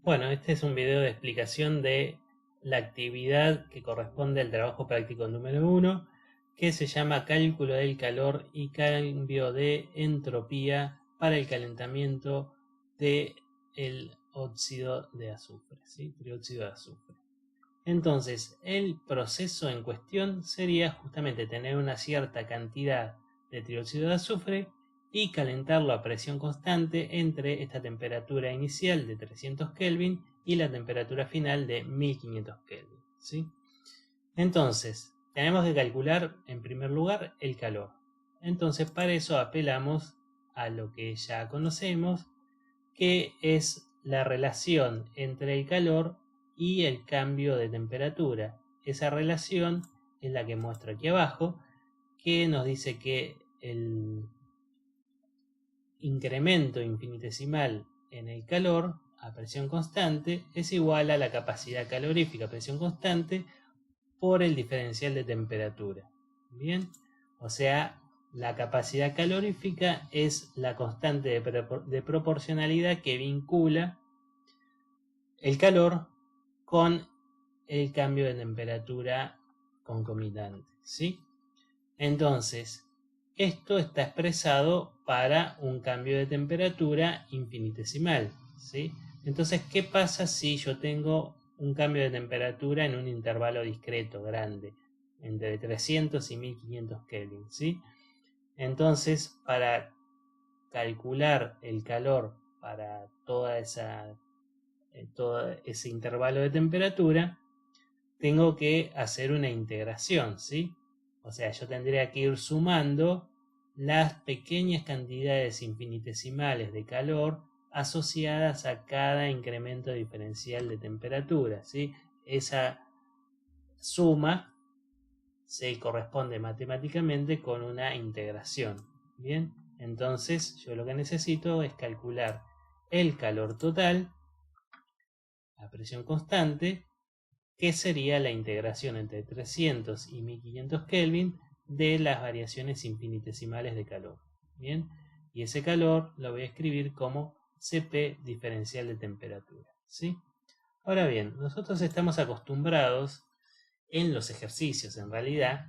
Bueno, este es un video de explicación de la actividad que corresponde al trabajo práctico número 1, que se llama cálculo del calor y cambio de entropía para el calentamiento del óxido de azufre, ¿sí? Trióxido de azufre. Entonces, el proceso en cuestión sería justamente tener una cierta cantidad de trióxido de azufre y calentarlo a presión constante entre esta temperatura inicial de 300 Kelvin y la temperatura final de 1500 Kelvin, ¿sí? Entonces, tenemos que calcular en primer lugar el calor. Entonces, para eso apelamos a lo que ya conocemos, que es la relación entre el calor y el cambio de temperatura. Esa relación es la que muestro aquí abajo, que nos dice que el incremento infinitesimal en el calor a presión constante es igual a la capacidad calorífica a presión constante por el diferencial de temperatura. Bien, o sea, la capacidad calorífica es la constante de proporcionalidad que vincula el calor con el cambio de temperatura concomitante, ¿sí? Entonces, esto está expresado para un cambio de temperatura infinitesimal, ¿sí? Entonces, ¿qué pasa si yo tengo un cambio de temperatura en un intervalo discreto grande, entre 300 y 1500 Kelvin, ¿sí? Entonces, para calcular el calor para todo ese intervalo de temperatura, tengo que hacer una integración, ¿sí? O sea, yo tendría que ir sumando las pequeñas cantidades infinitesimales de calor asociadas a cada incremento diferencial de temperatura, ¿sí? Esa suma se corresponde matemáticamente con una integración. Bien, entonces yo lo que necesito es calcular el calor total a presión constante, que sería la integración entre 300 y 1500 Kelvin de las variaciones infinitesimales de calor. Bien, y ese calor lo voy a escribir como Cp diferencial de temperatura, ¿sí? Ahora bien, nosotros estamos acostumbrados en los ejercicios, en realidad,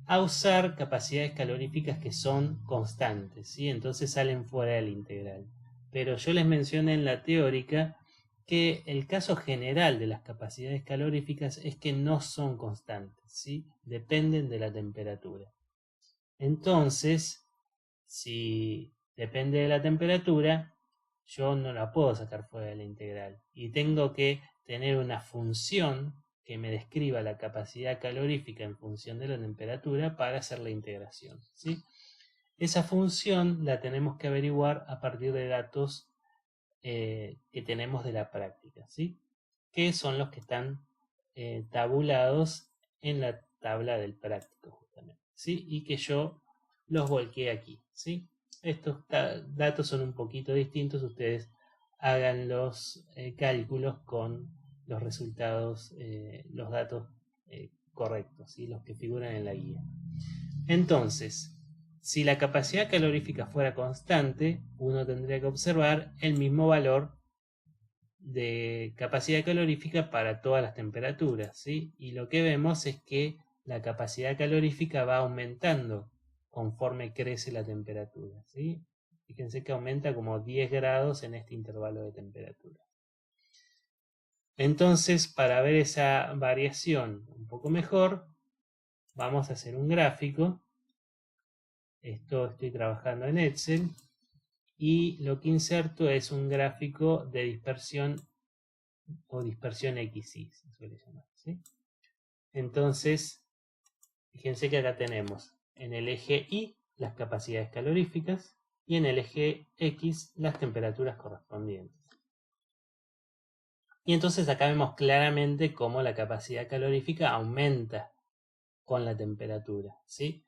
a usar capacidades caloríficas que son constantes, ¿sí? Entonces salen fuera de la integral. Pero yo les mencioné en la teórica que el caso general de las capacidades caloríficas es que no son constantes, ¿sí? Dependen de la temperatura. Entonces, si depende de la temperatura, yo no la puedo sacar fuera de la integral y tengo que tener una función que me describa la capacidad calorífica en función de la temperatura para hacer la integración, ¿sí? Esa función la tenemos que averiguar a partir de datos que tenemos de la práctica, ¿sí? Que son los que están tabulados en la tabla del práctico, justamente, ¿sí? Y que yo los volqué aquí, ¿sí? Estos datos son un poquito distintos, ustedes hagan los cálculos con los resultados, los datos correctos, ¿sí? Los que figuran en la guía. Entonces, si la capacidad calorífica fuera constante, uno tendría que observar el mismo valor de capacidad calorífica para todas las temperaturas, ¿sí? Y lo que vemos es que la capacidad calorífica va aumentando conforme crece la temperatura, ¿sí? Fíjense que aumenta como 10 grados en este intervalo de temperatura. Entonces, para ver esa variación un poco mejor, vamos a hacer un gráfico. Esto estoy trabajando en Excel y lo que inserto es un gráfico de dispersión o dispersión XY, se suele llamar, ¿sí? Entonces, fíjense que acá tenemos en el eje Y las capacidades caloríficas y en el eje X las temperaturas correspondientes. Y entonces acá vemos claramente cómo la capacidad calorífica aumenta con la temperatura, ¿sí?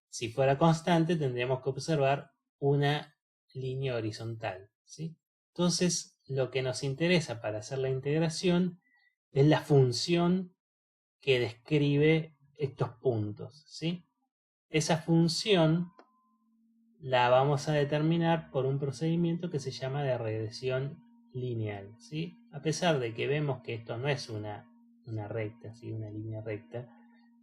Si fuera constante tendríamos que observar una línea horizontal, ¿sí? Entonces, lo que nos interesa para hacer la integración es la función que describe estos puntos, ¿sí? Esa función la vamos a determinar por un procedimiento que se llama de regresión lineal, ¿sí? A pesar de que vemos que esto no es una recta, ¿sí? Una línea recta,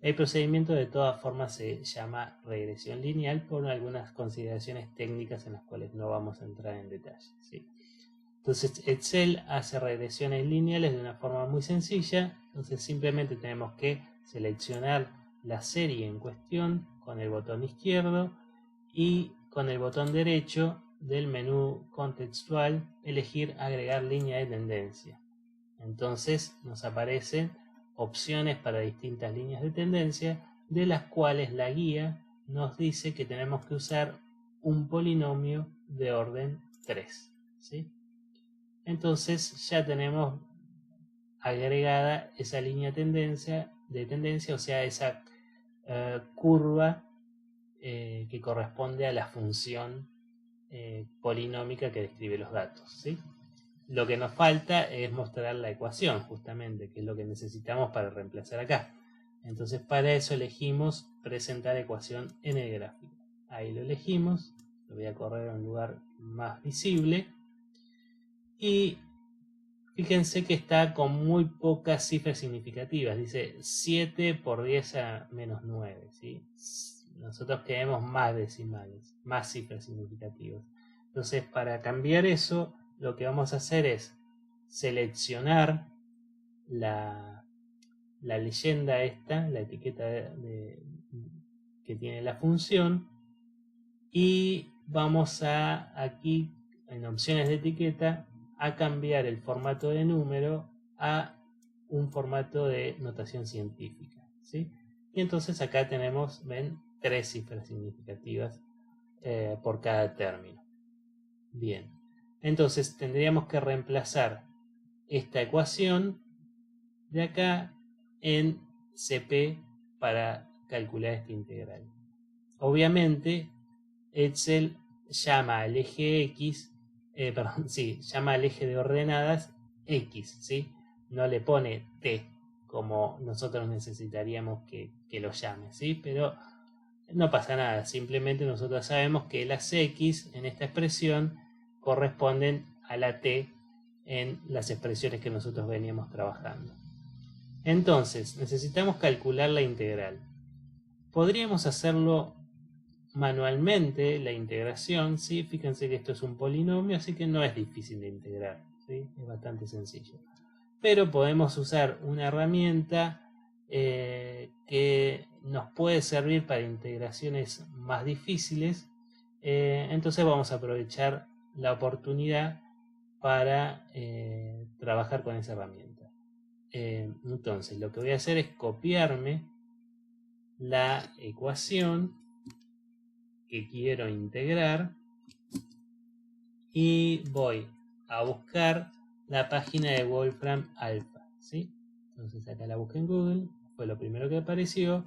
el procedimiento de todas formas se llama regresión lineal por algunas consideraciones técnicas en las cuales no vamos a entrar en detalle, ¿sí? Entonces Excel hace regresiones lineales de una forma muy sencilla. Entonces simplemente tenemos que seleccionar la serie en cuestión con el botón izquierdo y con el botón derecho del menú contextual elegir agregar línea de tendencia. Entonces nos aparecen opciones para distintas líneas de tendencia, de las cuales la guía nos dice que tenemos que usar un polinomio de orden 3, ¿sí? Entonces ya tenemos agregada esa línea de tendencia, o sea, esa curva que corresponde a la función polinómica que describe los datos, ¿sí? Lo que nos falta es mostrar la ecuación, justamente, que es lo que necesitamos para reemplazar acá. Entonces para eso elegimos presentar ecuación en el gráfico. Ahí lo elegimos, lo voy a correr a un lugar más visible. Y fíjense que está con muy pocas cifras significativas. Dice 7 por 10 a menos 9, ¿sí? Nosotros queremos más decimales, más cifras significativas. Entonces, para cambiar eso, lo que vamos a hacer es seleccionar la leyenda esta, la etiqueta que tiene la función, y vamos a aquí en opciones de etiqueta a cambiar el formato de número a un formato de notación científica, ¿sí? Y entonces acá tenemos, ven, 3 cifras significativas por cada término. Bien, entonces tendríamos que reemplazar esta ecuación de acá en CP para calcular esta integral. Obviamente Excel llama al eje X, llama al eje de ordenadas X, ¿sí? No le pone T como nosotros necesitaríamos que lo llame, ¿sí? Pero no pasa nada, simplemente nosotros sabemos que las X en esta expresión corresponden a la T en las expresiones que nosotros veníamos trabajando. Entonces, necesitamos calcular la integral. Podríamos hacerlo manualmente, la integración, ¿sí? Fíjense que esto es un polinomio, así que no es difícil de integrar, ¿sí? Es bastante sencillo. Pero podemos usar una herramienta que nos puede servir para integraciones más difíciles. Entonces vamos a aprovechar la oportunidad para trabajar con esa herramienta. Entonces lo que voy a hacer es copiarme la ecuación que quiero integrar y voy a buscar la página de Wolfram Alpha, ¿sí? Entonces acá la busqué en Google, fue lo primero que apareció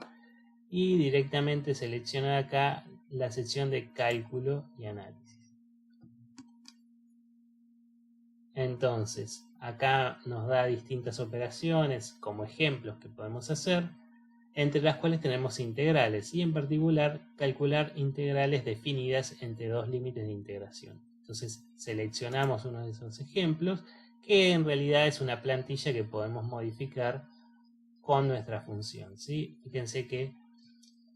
y directamente selecciono acá la sección de cálculo y análisis. Entonces acá nos da distintas operaciones como ejemplos que podemos hacer, entre las cuales tenemos integrales y en particular calcular integrales definidas entre dos límites de integración. Entonces seleccionamos uno de esos ejemplos que en realidad es una plantilla que podemos modificar con nuestra función, ¿sí? Fíjense que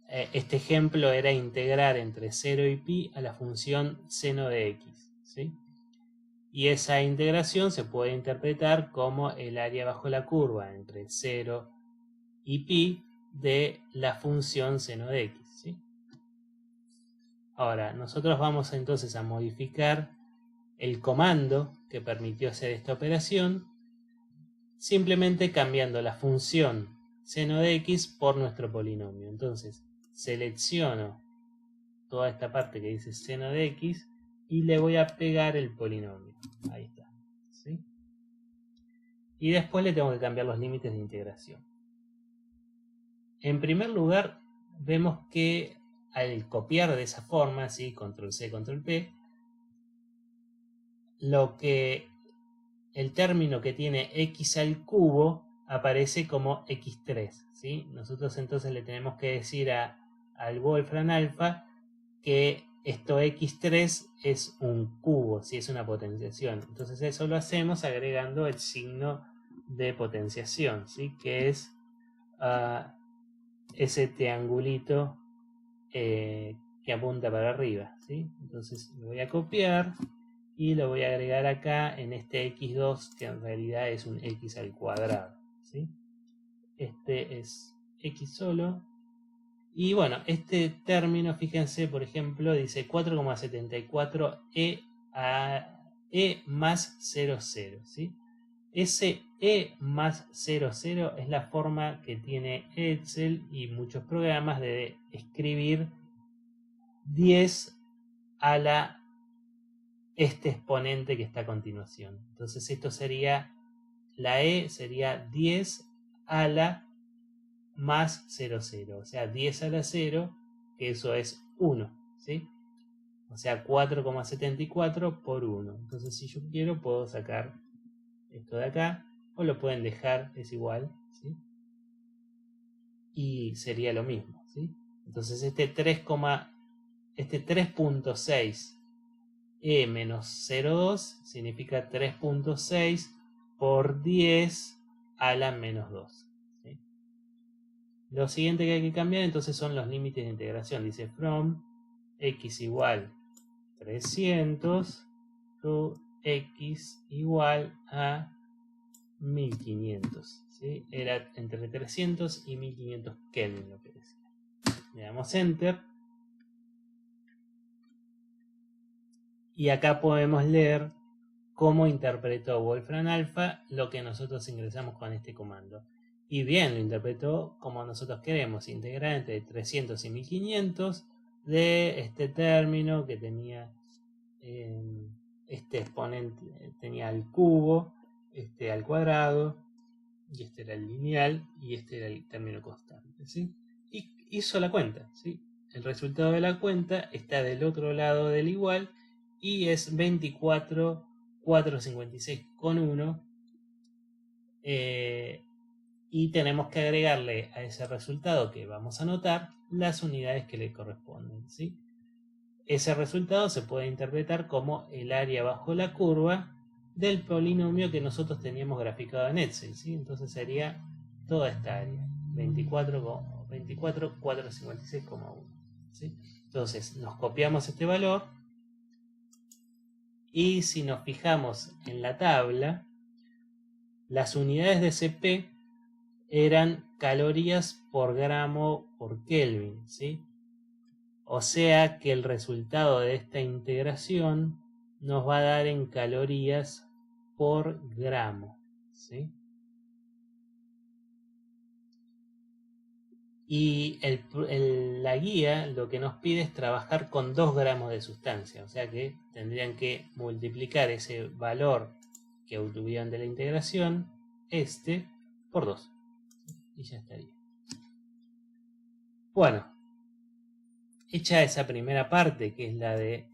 este ejemplo era integrar entre 0 y pi a la función seno de x, ¿sí? Y esa integración se puede interpretar como el área bajo la curva entre 0 y pi de la función seno de x, ¿sí? Ahora, nosotros vamos entonces a modificar el comando que permitió hacer esta operación, simplemente cambiando la función seno de x por nuestro polinomio. Entonces, selecciono toda esta parte que dice seno de x y le voy a pegar el polinomio. Ahí está, ¿sí? Y después le tengo que cambiar los límites de integración. En primer lugar, vemos que al copiar de esa forma, ¿sí? Control C, Control P, el término que tiene x al cubo aparece como x3, ¿sí? Nosotros entonces le tenemos que decir al Wolfram Alpha que esto x3 es un cubo, ¿sí? Es una potenciación. Entonces eso lo hacemos agregando el signo de potenciación, ¿sí? Que es ese triangulito que apunta para arriba, ¿sí? Entonces lo voy a copiar y lo voy a agregar acá en este x2, que en realidad es un x al cuadrado, ¿sí? Este es x solo. Y bueno, este término, fíjense, por ejemplo, dice 4,74 e más 00, ¿sí? Ese e más 00 es la forma que tiene Excel y muchos programas de escribir 10 a la este exponente que está a continuación. Entonces esto sería, la e sería 10 a la más 00, o sea 10 a la 0, que eso es 1, ¿sí? O sea 4,74 por 1. Entonces si yo quiero puedo sacar esto de acá, o lo pueden dejar, es igual, ¿sí? Y sería lo mismo, ¿sí? Entonces este 3.6 e menos 0,2 significa 3.6 por 10 a la menos 2, ¿sí? Lo siguiente que hay que cambiar entonces son los límites de integración. Dice from x igual 300 to x igual a 1500, ¿sí? Era entre 300 y 1500 Kelvin lo que decía. Le damos enter y acá podemos leer cómo interpretó Wolfram Alpha lo que nosotros ingresamos con este comando. Y bien, lo interpretó como nosotros queremos, integrar entre 300 y 1500 de este término que tenía este exponente, tenía el cubo, este al cuadrado, y este era el lineal, y este era el término constante, ¿sí? Y hizo la cuenta, ¿sí? El resultado de la cuenta está del otro lado del igual, y es 24,456,1, y tenemos que agregarle a ese resultado que vamos a anotar las unidades que le corresponden, ¿sí? Ese resultado se puede interpretar como el área bajo la curva del polinomio que nosotros teníamos graficado en Excel, ¿sí? Entonces sería toda esta área, 24,456,1, ¿sí? Entonces nos copiamos este valor y si nos fijamos en la tabla, las unidades de CP eran calorías por gramo por Kelvin, ¿sí? O sea que el resultado de esta integración nos va a dar en calorías por gramo, ¿sí? Y la guía lo que nos pide es trabajar con 2 gramos de sustancia, o sea que tendrían que multiplicar ese valor que obtuvieron de la integración, por 2, y ya estaría. Bueno, hecha esa primera parte, que es la de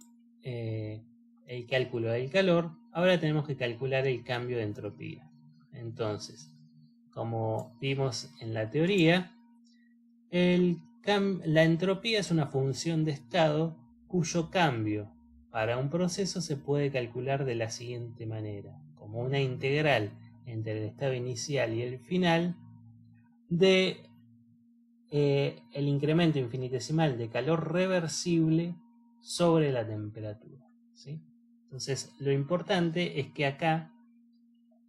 el cálculo del calor, ahora tenemos que calcular el cambio de entropía. Entonces, como vimos en la teoría, la entropía es una función de estado cuyo cambio para un proceso se puede calcular de la siguiente manera, como una integral entre el estado inicial y el final de el incremento infinitesimal de calor reversible sobre la temperatura, ¿sí? Entonces lo importante es que acá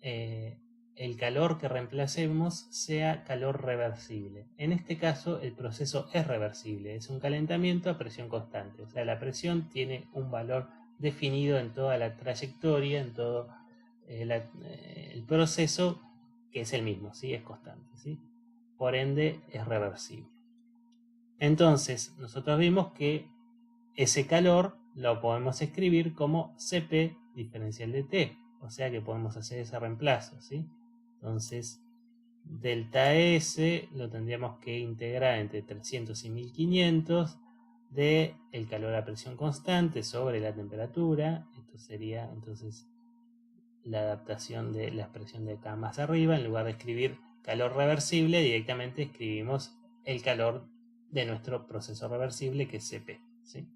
el calor que reemplacemos sea calor reversible. En este caso el proceso es reversible, es un calentamiento a presión constante, o sea la presión tiene un valor definido en toda la trayectoria, en todo el proceso, que es el mismo, ¿sí? Es constante, ¿sí? Por ende es reversible. Entonces nosotros vimos que ese calor lo podemos escribir como Cp diferencial de T, o sea que podemos hacer ese reemplazo, ¿sí? Entonces delta S lo tendríamos que integrar entre 300 y 1500 de el calor a presión constante sobre la temperatura. Esto sería entonces la adaptación de la expresión de acá más arriba. En lugar de escribir calor reversible, directamente escribimos el calor de nuestro proceso reversible, que es Cp, ¿sí?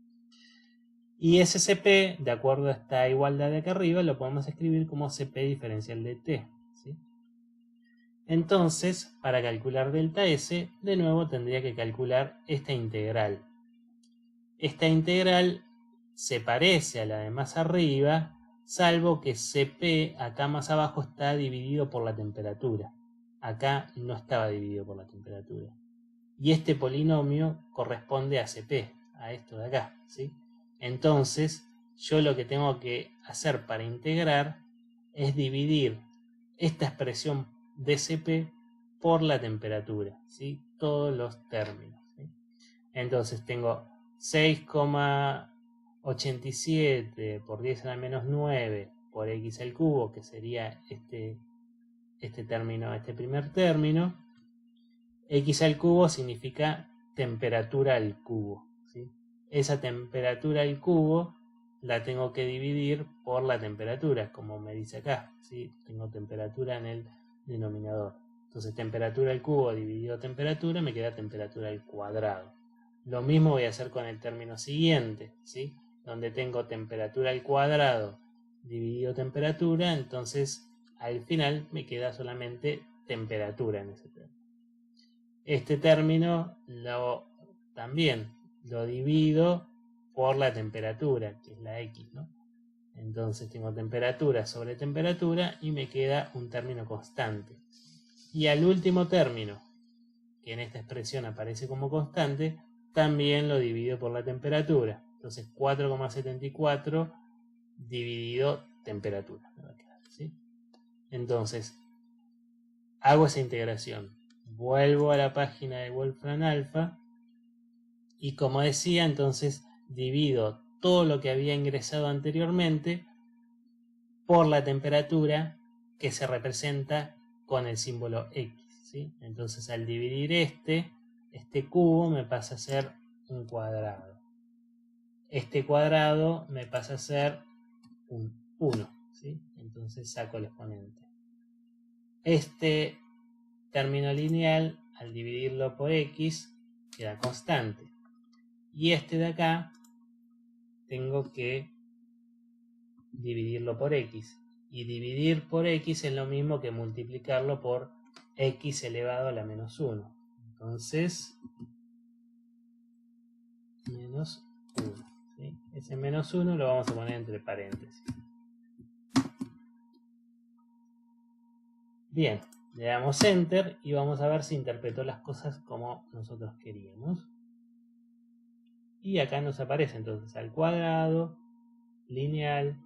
Y ese CP, de acuerdo a esta igualdad de acá arriba, lo podemos escribir como CP diferencial de T, ¿sí? Entonces, para calcular delta S, de nuevo tendría que calcular esta integral. Esta integral se parece a la de más arriba, salvo que CP acá más abajo está dividido por la temperatura. Acá no estaba dividido por la temperatura. Y este polinomio corresponde a CP, a esto de acá, ¿sí? Entonces, yo lo que tengo que hacer para integrar es dividir esta expresión de CP por la temperatura, ¿sí? Todos los términos, ¿sí? Entonces tengo 6,87 por 10 a la menos 9 por x al cubo, que sería este término, este primer término. X al cubo significa temperatura al cubo, ¿sí? Esa temperatura al cubo la tengo que dividir por la temperatura, como me dice acá, ¿sí? Tengo temperatura en el denominador. Entonces temperatura al cubo dividido temperatura me queda temperatura al cuadrado. Lo mismo voy a hacer con el término siguiente, ¿sí? Donde tengo temperatura al cuadrado dividido temperatura, entonces al final me queda solamente temperatura en ese término. Este término también lo divido por la temperatura, que es la X, ¿no? Entonces tengo temperatura sobre temperatura y me queda un término constante. Y al último término, que en esta expresión aparece como constante, también lo divido por la temperatura. Entonces 4,74 dividido temperatura. ¿Sí? Entonces, hago esa integración. Vuelvo a la página de Wolfram Alpha y, como decía, entonces divido todo lo que había ingresado anteriormente por la temperatura, que se representa con el símbolo X, ¿sí? Entonces, al dividir este cubo me pasa a ser un cuadrado. Este cuadrado me pasa a ser un 1, ¿sí? Entonces saco el exponente. Este término lineal, al dividirlo por X, queda constante. Y este de acá tengo que dividirlo por X. Y dividir por X es lo mismo que multiplicarlo por X elevado a la menos 1. Entonces, menos 1. ¿Sí? Ese menos 1 lo vamos a poner entre paréntesis. Bien, le damos Enter y vamos a ver si interpretó las cosas como nosotros queríamos. Y acá nos aparece entonces al cuadrado, lineal,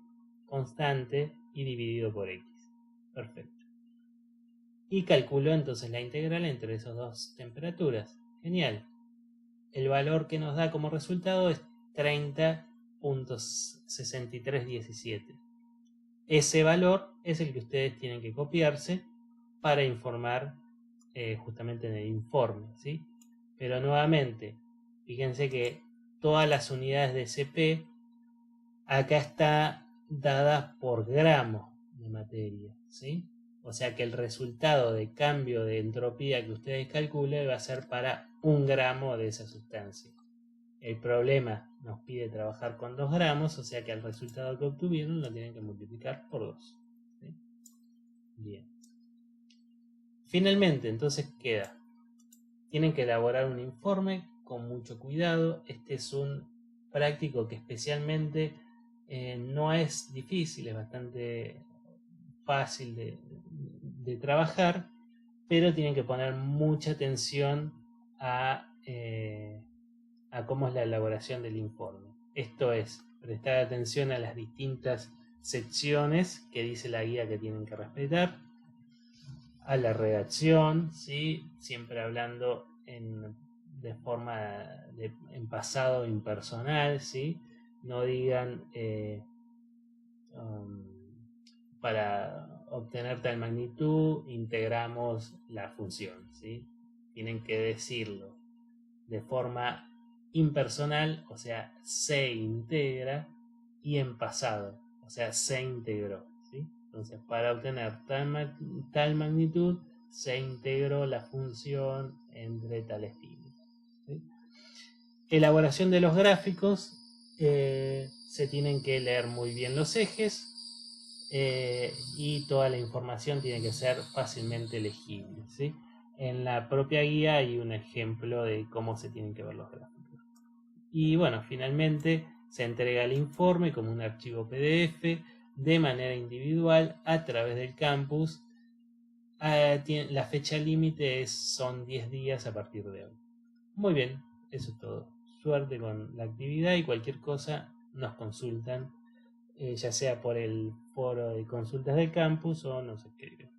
constante y dividido por X. Perfecto. Y calculo entonces la integral entre esas dos temperaturas. Genial. El valor que nos da como resultado es 30.6317. Ese valor es el que ustedes tienen que copiarse para informar justamente en el informe, ¿sí? Pero nuevamente, fíjense que todas las unidades de CP acá está dada por gramo de materia, ¿sí? O sea que el resultado de cambio de entropía que ustedes calculen va a ser para 1 gramo de esa sustancia. El problema nos pide trabajar con 2 gramos, o sea que el resultado que obtuvieron lo tienen que multiplicar por 2. ¿Sí? Bien. Finalmente, entonces queda. Tienen que elaborar un informe con mucho cuidado. Este es un práctico que especialmente no es difícil, es bastante fácil de trabajar, pero tienen que poner mucha atención a cómo es la elaboración del informe. Esto es, prestar atención a las distintas secciones que dice la guía que tienen que respetar, a la redacción, ¿sí? Siempre hablando en pasado impersonal, ¿sí? No digan para obtener tal magnitud integramos la función, ¿sí? Tienen que decirlo de forma impersonal, o sea, se integra, y en pasado, o sea, se integró, ¿sí? Entonces, para obtener tal magnitud, se integró la función entre tales límites, ¿sí? Elaboración de los gráficos. se tienen que leer muy bien los ejes y toda la información tiene que ser fácilmente legible, ¿sí? En la propia guía hay un ejemplo de cómo se tienen que ver los gráficos. Y bueno, finalmente se entrega el informe como un archivo PDF de manera individual a través del campus. La fecha límite son 10 días a partir de hoy. Muy bien, eso es todo. Suerte con la actividad y cualquier cosa nos consultan, ya sea por el foro de consultas del campus o nos escriben.